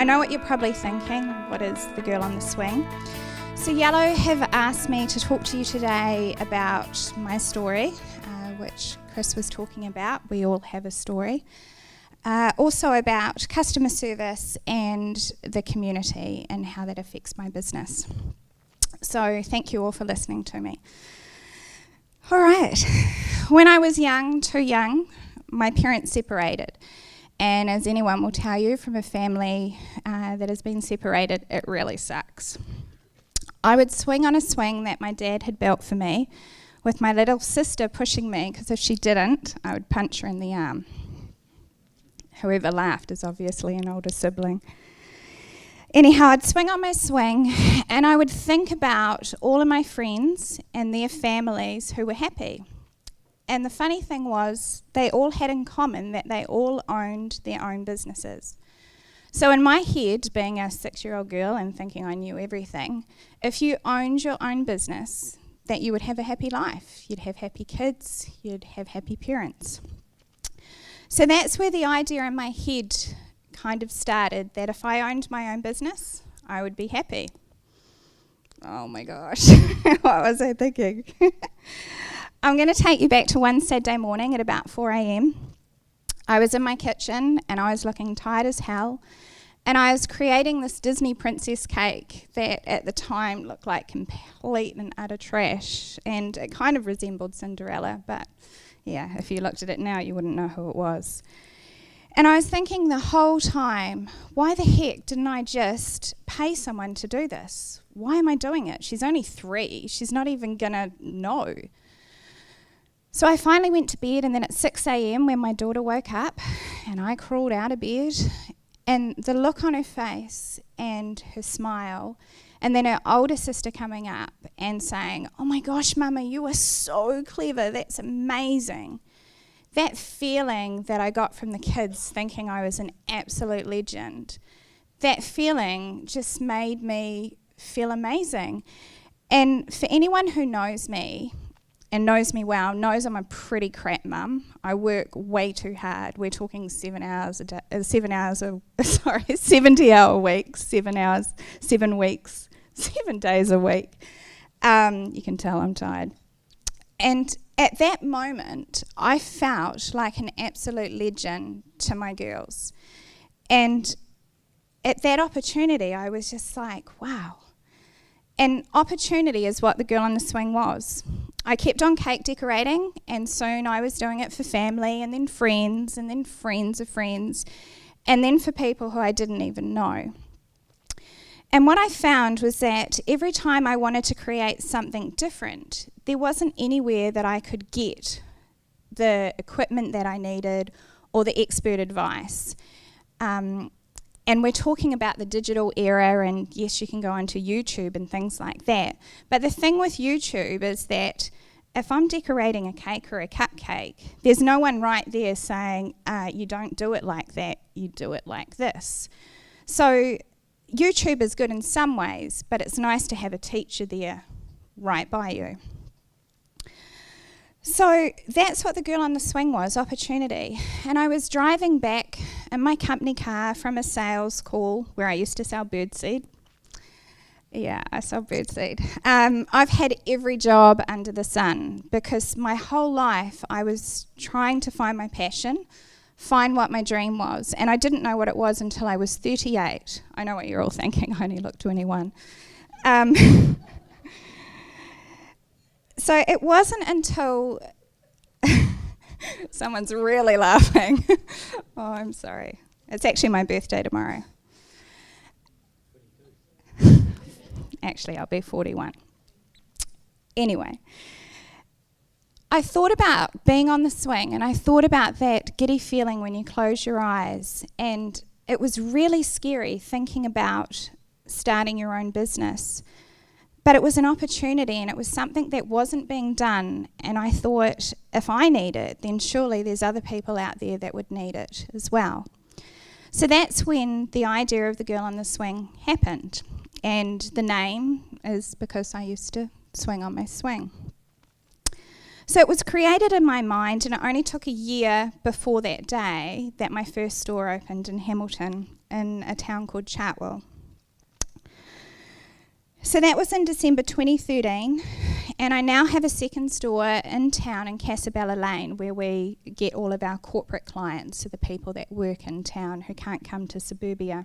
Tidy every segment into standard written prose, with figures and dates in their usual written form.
I know what you're probably thinking. What is the girl on the swing? So Yellow have asked me to talk to you today about my story, which Chris was talking about. We all have a story. Also about customer service and the community and how that affects my business. So thank you all for listening to me. All right. When I was too young, my parents separated. And as anyone will tell you from a family that has been separated, it really sucks. I would swing on a swing that my dad had built for me with my little sister pushing me, because if she didn't, I would punch her in the arm. Whoever laughed is obviously an older sibling. Anyhow, I'd swing on my swing and I would think about all of my friends and their families who were happy. And the funny thing was, they all had in common that they all owned their own businesses. So in my head, being a 6-year-old girl and thinking I knew everything, if you owned your own business, that you would have a happy life. You'd have happy kids, you'd have happy parents. So that's where the idea in my head kind of started, that if I owned my own business, I would be happy. Oh my gosh, what was I thinking? I'm going to take you back to one Saturday morning at about 4 a.m. I was in my kitchen and I was looking tired as hell, and I was creating this Disney princess cake that at the time looked like complete and utter trash, and it kind of resembled Cinderella, but yeah, if you looked at it now you wouldn't know who it was. And I was thinking the whole time, why the heck didn't I just pay someone to do this? Why am I doing it? She's only 3, she's not even gonna know. So I finally went to bed, and then at 6 a.m. when my daughter woke up and I crawled out of bed, and the look on her face and her smile, and then her older sister coming up and saying, "Oh my gosh, Mama, you are so clever, that's amazing." That feeling that I got from the kids thinking I was an absolute legend, that feeling just made me feel amazing. And for anyone who knows me, and knows me well, knows I'm a pretty crap mum. I work way too hard. We're talking 70 hour weeks, 7 hours, 7 weeks, 7 days a week. You can tell I'm tired. And at that moment, I felt like an absolute legend to my girls. And at that opportunity, I was just like, wow. And opportunity is what the girl on the swing was. I kept on cake decorating, and soon I was doing it for family, and then friends of friends, and then for people who I didn't even know. And what I found was that every time I wanted to create something different, there wasn't anywhere that I could get the equipment that I needed or the expert advice. And we're talking about the digital era, and yes, you can go onto YouTube and things like that. But the thing with YouTube is that if I'm decorating a cake or a cupcake, there's no one right there saying, you don't do it like that, you do it like this. So YouTube is good in some ways, but it's nice to have a teacher there right by you. So that's what the girl on the swing was, opportunity. And I was driving back in my company car from a sales call where I used to sell birdseed. Yeah, I sell birdseed. I've had every job under the sun because my whole life I was trying to find my passion, find what my dream was, and I didn't know what it was until I was 38. I know what you're all thinking, I only look 21. So it wasn't until someone's really laughing. Oh, I'm sorry. It's actually my birthday tomorrow. Actually, I'll be 41. Anyway, I thought about being on the swing, and I thought about that giddy feeling when you close your eyes, and it was really scary thinking about starting your own business. But it was an opportunity, and it was something that wasn't being done, and I thought, if I need it, then surely there's other people out there that would need it as well. So that's when the idea of the girl on the swing happened, and the name is because I used to swing on my swing. So it was created in my mind, and it only took a year before that day that my first store opened in Hamilton. in a town called Chartwell. So that was in December 2013, and I now have a second store in town in Casabella Lane where we get all of our corporate clients, so the people that work in town who can't come to suburbia.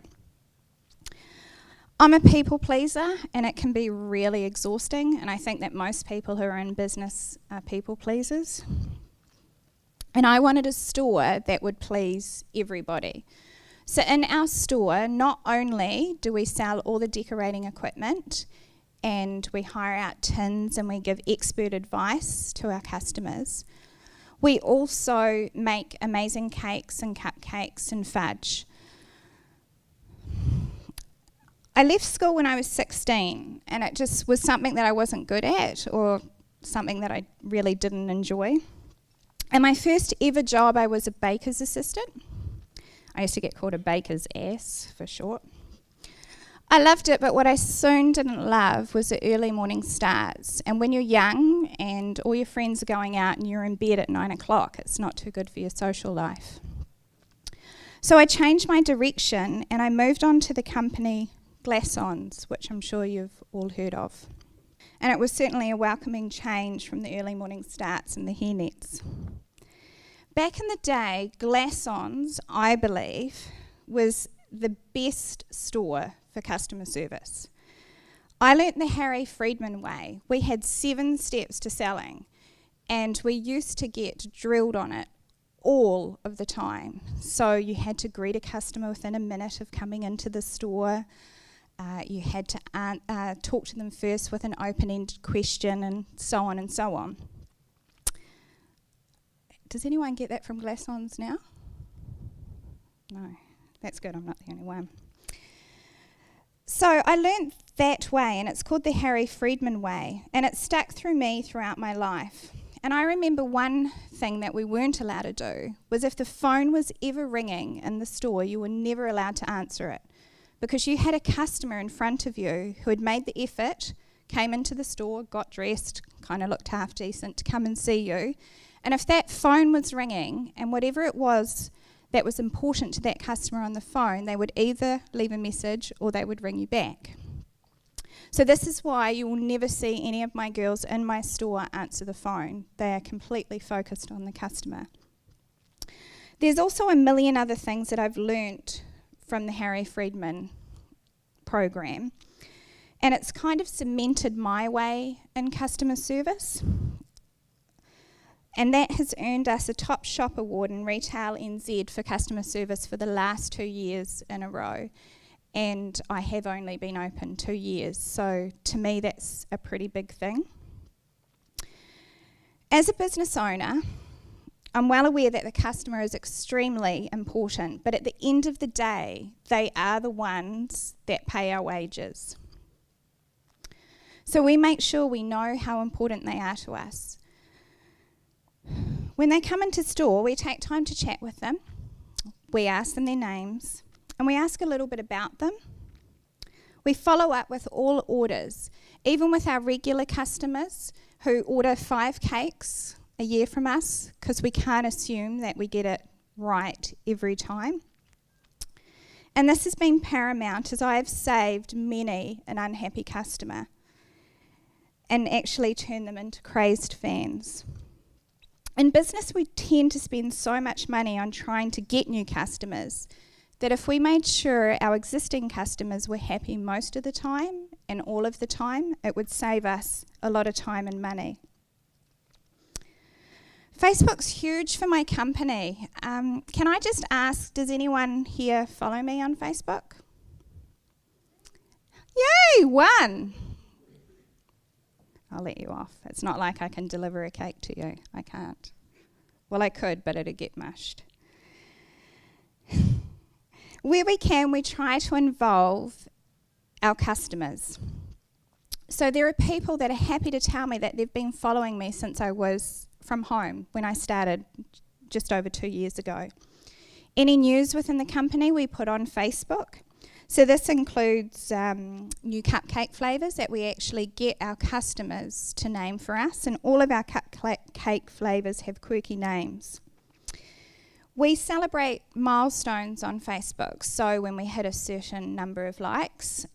I'm a people pleaser, and it can be really exhausting, and I think that most people who are in business are people pleasers. And I wanted a store that would please everybody. So in our store, not only do we sell all the decorating equipment and we hire out tins and we give expert advice to our customers, we also make amazing cakes and cupcakes and fudge. I left school when I was 16, and it just was something that I wasn't good at or something that I really didn't enjoy. And my first ever job, I was a baker's assistant. I used to get called a baker's ass for short. I loved it, but what I soon didn't love was the early morning starts. And when you're young and all your friends are going out and you're in bed at 9 o'clock, it's not too good for your social life. So I changed my direction and I moved on to the company Glassons, which I'm sure you've all heard of. And it was certainly a welcoming change from the early morning starts and the hairnets. Back in the day, Glassons, I believe, was the best store for customer service. I learnt the Harry Friedman Way. We had 7 steps to selling, and we used to get drilled on it all of the time. So you had to greet a customer within a minute of coming into the store. You had to talk to them first with an open-ended question, and so on and so on. Does anyone get that from Glassons now? No, that's good, I'm not the only one. So I learnt that way, and it's called the Harry Friedman Way, and it stuck through me throughout my life. And I remember one thing that we weren't allowed to do was if the phone was ever ringing in the store, you were never allowed to answer it, because you had a customer in front of you who had made the effort, came into the store, got dressed, kind of looked half decent to come and see you. And if that phone was ringing, and whatever it was that was important to that customer on the phone, they would either leave a message or they would ring you back. So this is why you will never see any of my girls in my store answer the phone. They are completely focused on the customer. There's also a million other things that I've learnt from the Harry Friedman program, and it's kind of cemented my way in customer service. And that has earned us a Top Shop Award in Retail NZ for customer service for the last 2 years in a row. And I have only been open 2 years, so to me that's a pretty big thing. As a business owner, I'm well aware that the customer is extremely important, but at the end of the day, they are the ones that pay our wages. So we make sure we know how important they are to us. When they come into store, we take time to chat with them. We ask them their names, and we ask a little bit about them. We follow up with all orders, even with our regular customers who order 5 cakes a year from us, because we can't assume that we get it right every time. And this has been paramount, as I have saved many an unhappy customer and actually turned them into crazed fans. In business, we tend to spend so much money on trying to get new customers that if we made sure our existing customers were happy most of the time and all of the time, it would save us a lot of time and money. Facebook's huge for my company. Can I just ask, does anyone here follow me on Facebook? Yay, 1. I'll let you off. It's not like I can deliver a cake to you. I can't. Well, I could, but it'd get mushed. Where we can, we try to involve our customers. So there are people that are happy to tell me that they've been following me since I was from home when I started just over 2 years ago. Any news within the company we put on Facebook. So this includes new cupcake flavours that we actually get our customers to name for us, and all of our cupcake flavours have quirky names. We celebrate milestones on Facebook, so when we hit a certain number of likes,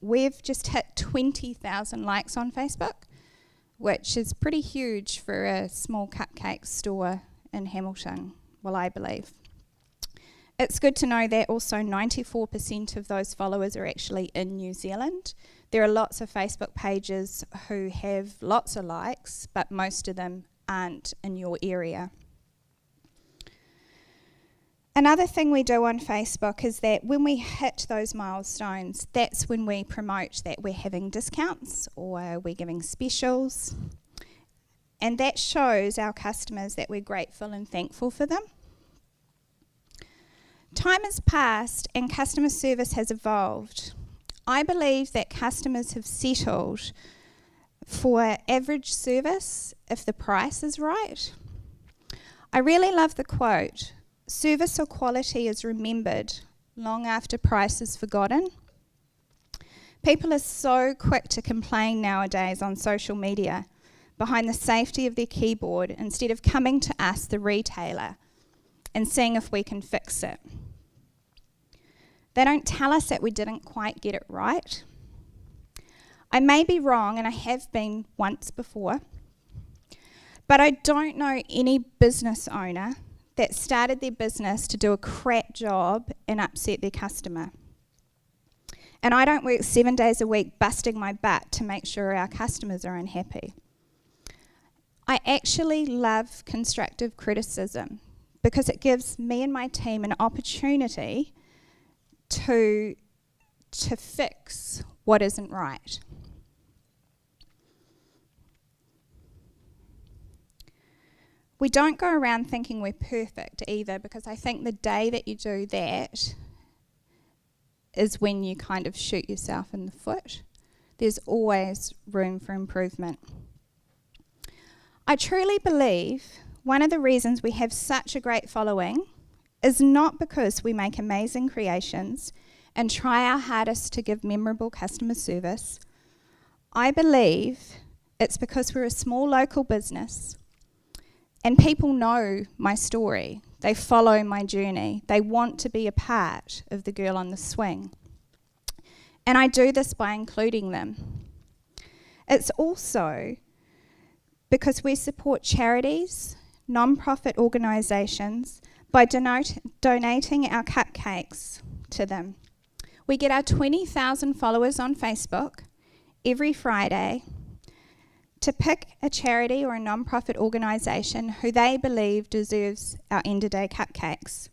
we've just hit 20,000 likes on Facebook, which is pretty huge for a small cupcake store in Hamilton, well, I believe. It's good to know that also 94% of those followers are actually in New Zealand. There are lots of Facebook pages who have lots of likes, but most of them aren't in your area. Another thing we do on Facebook is that when we hit those milestones, that's when we promote that we're having discounts or we're giving specials. And that shows our customers that we're grateful and thankful for them. Time has passed and customer service has evolved. I believe that customers have settled for average service if the price is right. I really love the quote, "Service or quality is remembered long after price is forgotten." People are so quick to complain nowadays on social media behind the safety of their keyboard instead of coming to us, the retailer, and seeing if we can fix it. They don't tell us that we didn't quite get it right. I may be wrong, and I have been once before, but I don't know any business owner that started their business to do a crap job and upset their customer. And I don't work 7 days a week busting my butt to make sure our customers are unhappy. I actually love constructive criticism because it gives me and my team an opportunity to fix what isn't right. We don't go around thinking we're perfect either, because I think the day that you do that is when you kind of shoot yourself in the foot. There's always room for improvement. I truly believe one of the reasons we have such a great following is not because we make amazing creations and try our hardest to give memorable customer service. I believe it's because we're a small local business and people know my story. They follow my journey. They want to be a part of the Girl on the Swing. And I do this by including them. It's also because we support charities, non-profit organisations, by donating our cupcakes to them. We get our 20,000 followers on Facebook every Friday to pick a charity or a non-profit organisation who they believe deserves our end-of-day cupcakes.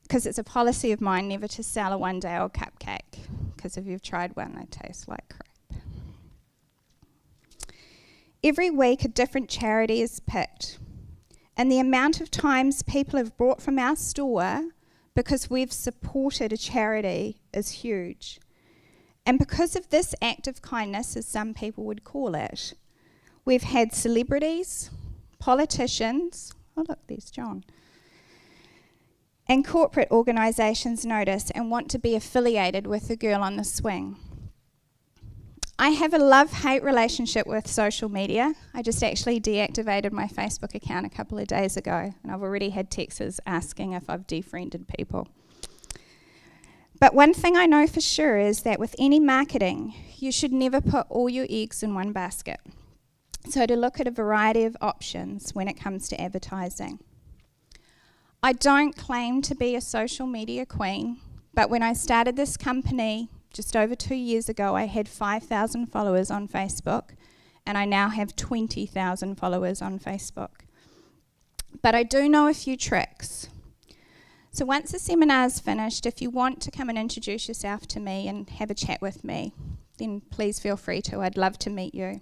Because it's a policy of mine never to sell a one-day-old cupcake, because if you've tried one, they taste like crap. Every week a different charity is picked. And the amount of times people have bought from our store because we've supported a charity is huge. And because of this act of kindness, as some people would call it, we've had celebrities, politicians, oh look, there's John, and corporate organisations notice and want to be affiliated with the Girl on the Swing. I have a love-hate relationship with social media. I just actually deactivated my Facebook account a couple of days ago, and I've already had texts asking if I've defriended people. But one thing I know for sure is that with any marketing, you should never put all your eggs in one basket. So to look at a variety of options when it comes to advertising. I don't claim to be a social media queen, but when I started this company just over 2 years ago, I had 5,000 followers on Facebook, and I now have 20,000 followers on Facebook. But I do know a few tricks. So once the seminar's finished, if you want to come and introduce yourself to me and have a chat with me, then please feel free to. I'd love to meet you.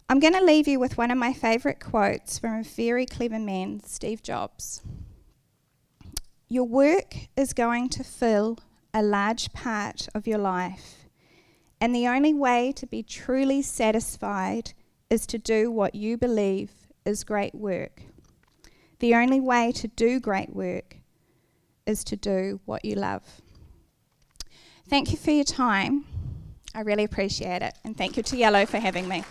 I'm going to leave you with one of my favourite quotes from a very clever man, Steve Jobs. Your work is going to fill a large part of your life, and the only way to be truly satisfied is to do what you believe is great work. The only way to do great work is to do what you love. Thank you for your time. I really appreciate it, and thank you to Yellow for having me.